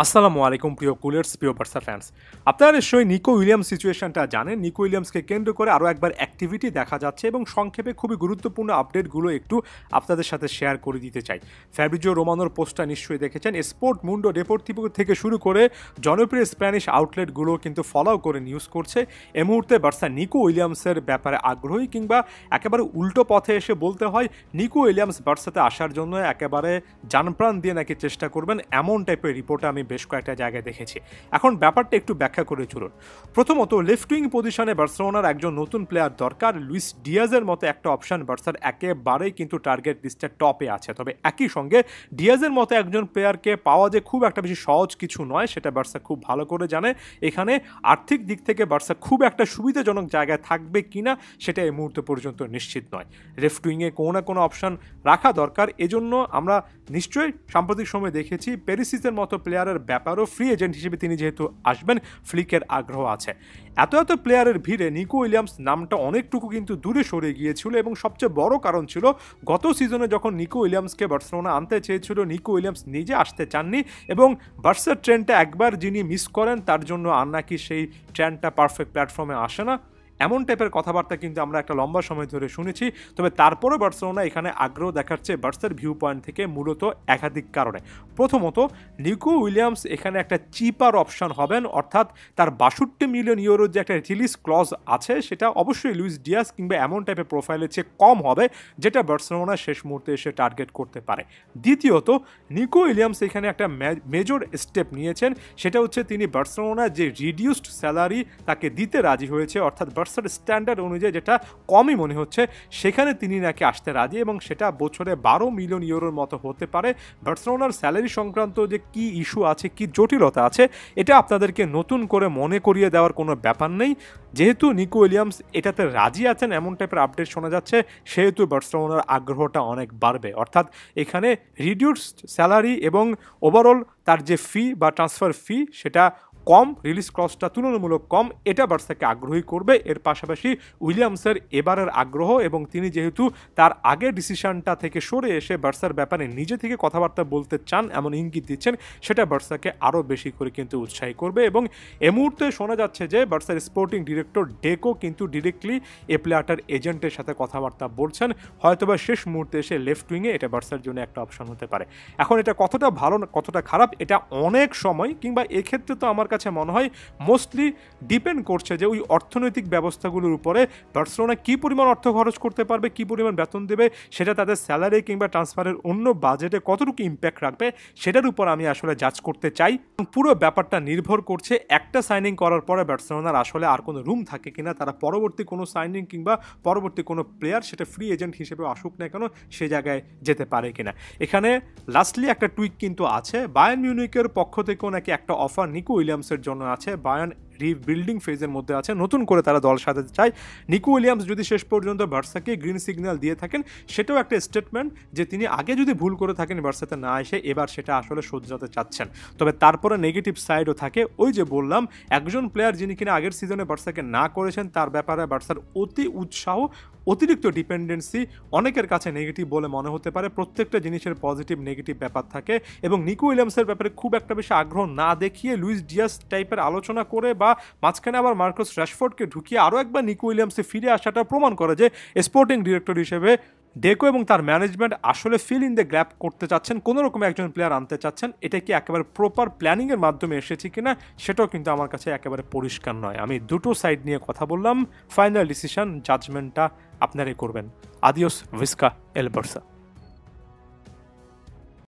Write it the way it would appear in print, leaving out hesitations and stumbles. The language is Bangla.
আসসালামু আলাইকুম প্রিয় কুলার্স, প্রিয় বার্সা ফ্যান্স। আপনারা নিশ্চয়ই নিকো উইলিয়ামস সিচুয়েশনটা জানেন। নিকো উইলিয়ামসকে কেন্দ্র করে আরও একবার অ্যাক্টিভিটি দেখা যাচ্ছে এবং সংক্ষেপে খুবই গুরুত্বপূর্ণ আপডেটগুলো একটু আপনাদের সাথে শেয়ার করে দিতে চাই। ফ্যাব্রিজিও রোমানোর পোস্টটা নিশ্চয়ই দেখেছেন। স্পোর্ট মুন্ডো ডেপোর্টিভো থেকে শুরু করে জনপ্রিয় স্প্যানিশ আউটলেটগুলো কিন্তু ফলো করে নিউজ করছে এ মুহূর্তে বার্সা নিকো উইলিয়ামসের ব্যাপারে আগ্রহী, কিংবা একেবারে উল্টো পথে এসে বলতে হয় নিকো উইলিয়ামস বার্সাতে আসার জন্য একেবারে জানপ্রাণ দিয়ে নাকি চেষ্টা করবেন, এমন টাইপের রিপোর্টে আমি বেশ কয়েকটা জায়গায় দেখেছি। এখন ব্যাপারটা একটু ব্যাখ্যা করে চলুন। প্রথমত, লেফট উইং পজিশনে বার্সেলোনার একজন নতুন প্লেয়ার দরকার। লুইস ডিয়াজের মতো একটা অপশন বার্সার একেবারেই কিন্তু টার্গেট লিস্টের টপে আছে। তবে একই সঙ্গে ডিয়াজের মতো একজন প্লেয়ারকে পাওয়া যে খুব একটা বেশি সহজ কিছু নয়, সেটা বার্সা খুব ভালো করে জানে। এখানে আর্থিক দিক থেকে বার্সা খুব একটা সুবিধাজনক জায়গায় থাকবে কিনা সেটা এই মুহূর্তে পর্যন্ত নিশ্চিত নয়। লেফট উইংয়ে কোনো না কোনো অপশন রাখা দরকার। এজন্য আমরা নিশ্চয়ই সাম্প্রতিক সময় দেখেছি পেরিসিসের মতো প্লেয়ারের ব্যাপারও ফ্রি এজেন্ট হিসেবে তিনি যেহেতু আসবেন, ফ্লিকের আগ্রহ আছে। এত প্লেয়ারের ভিড়ে নিকো উইলিয়ামস নামটা অনেকটুকু কিন্তু দূরে সরে গিয়েছিল এবং সবচেয়ে বড় কারণ ছিল গত সিজনে যখন নিকো উইলিয়ামসকে বার্সেলোনা আনতে চেয়েছিল, নিকো উইলিয়ামস নিজে আসতে চাননি এবং বার্সার ট্রেনটা একবার যিনি মিস করেন তার জন্য আর নাকি সেই ট্রেনটা পারফেক্ট প্ল্যাটফর্মে আসে না, এমন টাইপের কথাবার্তা কিন্তু আমরা একটা লম্বা সময় ধরে শুনেছি। তবে তারপরে বার্সেলোনা এখানে আগ্রহ দেখাচ্ছে বার্সার ভিউ পয়েন্ট থেকে মূলত একাধিক কারণে। প্রথমত, নিকো উইলিয়ামস এখানে একটা চিপার অপশন হবেন, অর্থাৎ তার 62 মিলিয়ন ইউরোর যে একটা রিলিজ ক্লজ আছে সেটা অবশ্যই লুইস ডিয়াস কিংবা এমন টাইপের প্রোফাইলের চেয়ে কম হবে, যেটা বার্সেলোনা শেষ মুহূর্তে এসে টার্গেট করতে পারে। দ্বিতীয়ত, নিকো উইলিয়ামস এখানে একটা মেজর স্টেপ নিয়েছেন, সেটা হচ্ছে তিনি বার্সেলোনার যে রিডিউসড স্যালারি তাকে দিতে রাজি হয়েছে, অর্থাৎ বার্সার স্ট্যান্ডার্ড অনুযায়ী যেটা কমই মনে হচ্ছে সেখানে তিনি নাকি আসতে রাজি এবং সেটা বছরে 12 মিলিয়ন ইউরোর মতো হতে পারে। বার্সেলোনার স্যালারি সংক্রান্ত যে কি ইস্যু আছে, কি জটিলতা আছে, এটা আপনাদেরকে নতুন করে মনে করিয়ে দেওয়ার কোনো ব্যাপার নেই। যেহেতু নিকো উইলিয়ামস এটাতে রাজি আছেন, এমন টাইপের আপডেট শোনা যাচ্ছে, সেহেতু বার্সেলোনার আগ্রহটা অনেক বাড়বে। অর্থাৎ এখানে রিডিউসড স্যালারি এবং ওভারঅল তার যে ফি বা ট্রান্সফার ফি সেটা কম, রিলিজ ক্লজটা তুলনামূলক কম, এটা বার্সাকে আগ্রহী করবে। এর পাশাপাশি উইলিয়ামসের এবারের আগ্রহ এবং তিনি যেহেতু তার আগের ডিসিশনটা থেকে সরে এসে বার্সার ব্যাপারে নিজে থেকে কথাবার্তা বলতে চান এমন ইঙ্গিত দিচ্ছেন, সেটা বার্সাকে আরও বেশি করে কিন্তু উৎসাহী করবে। এবং এ মুহূর্তে শোনা যাচ্ছে যে বার্সার স্পোর্টিং ডিরেক্টর ডেকো কিন্তু ডিরেক্টলি এ প্লেয়ারটার এজেন্টের সাথে কথাবার্তা বলছেন। হয়তোবা শেষ মুহূর্তে এসে লেফট উইংয়ে এটা বার্সার জন্য একটা অপশন হতে পারে। এখন এটা কতটা ভালো কতটা খারাপ, এটা অনেক সময় কিংবা এক্ষেত্রে তো আমার কাছে মনে হয় মোস্টলি ডিপেন্ড করছে যে ওই অর্থনৈতিক ব্যবস্থাগুলোর উপরে বার্সেলোনা কি পরিমাণ অর্থ খরচ করতে পারবে, কি পরিমাণ বেতন দেবে, সেটা তাদের স্যালারি কিংবা ট্রান্সফারের অন্য বাজেটে কতটুকু ইম্প্যাক্ট রাখবে সেটার উপর আমি আসলে জাজ করতে চাই। পুরো ব্যাপারটা নির্ভর করছে একটা সাইনিং করার পরে বার্সেলোনার আসলে আর কোনো রুম থাকে কিনা, তারা পরবর্তী কোনো সাইনিং কিংবা পরবর্তী কোনো প্লেয়ার সেটা ফ্রি এজেন্ট হিসেবে আসুক না কেন সে জায়গায় যেতে পারে কিনা। এখানে লাস্টলি একটা টুইক কিন্তু আছে, বায়ার্ন মিউনিখের পক্ষ থেকেও নাকি একটা অফার নিকো উইলিয়ামসের জন্য আছে। বায়ার্ন রিবিল্ডিং ফেজের মধ্যে আছে, নতুন করে তারা দল সাজাতে চায়। নিকো উইলিয়ামস যদি শেষ পর্যন্ত বার্সাকে গ্রিন সিগন্যাল দিয়ে থাকেন, সেটাও একটা স্টেটমেন্ট যে তিনি আগে যদি ভুল করে থাকেন বার্সাতে না এসে এবার সেটা আসলে শোধরাতে চাচ্ছেন। তবে তারপরে নেগেটিভ সাইডও থাকে, ওই যে বললাম একজন প্লেয়ার যিনি কিনা আগের সিজনে বার্সাকে না করেছেন তার ব্যাপারে বার্সার অতি উৎসাহ, অতিরিক্ত ডিপেন্ডেন্সি অনেকের কাছে নেগেটিভ বলে মনে হতে পারে। প্রত্যেকটা জিনিসের পজিটিভ নেগেটিভ ব্যাপার থাকে এবং নিকো উইলিয়ামসের ব্যাপারে খুব একটা বেশি আগ্রহ না দেখিয়ে লুইস ডিয়াস টাইপের আলোচনা করে বা মাঝখানে আবার মার্কাস রাশফোর্ডকে ঢুকিয়ে আরও একবার নিকো উইলিয়ামসে ফিরে আসাটা প্রমাণ করে যে স্পোর্টিং ডিরেক্টর হিসেবে ডেকো এবং তার ম্যানেজমেন্ট আসলে ফিল ইন দ্য গ্যাপ করতে চাচ্ছেন, কোনো রকম একজন প্লেয়ার আনতে চাচ্ছেন। এটা কি একেবারে প্রপার প্ল্যানিংয়ের মাধ্যমে এসেছে কিনা সেটাও কিন্তু আমার কাছে একেবারে পরিষ্কার নয়। আমি দুটো সাইড নিয়ে কথা বললাম, ফাইনাল ডিসিশন জাজমেন্টটা আপনারাই করবেন। আদিওস ভিস্কা এল বার্সা।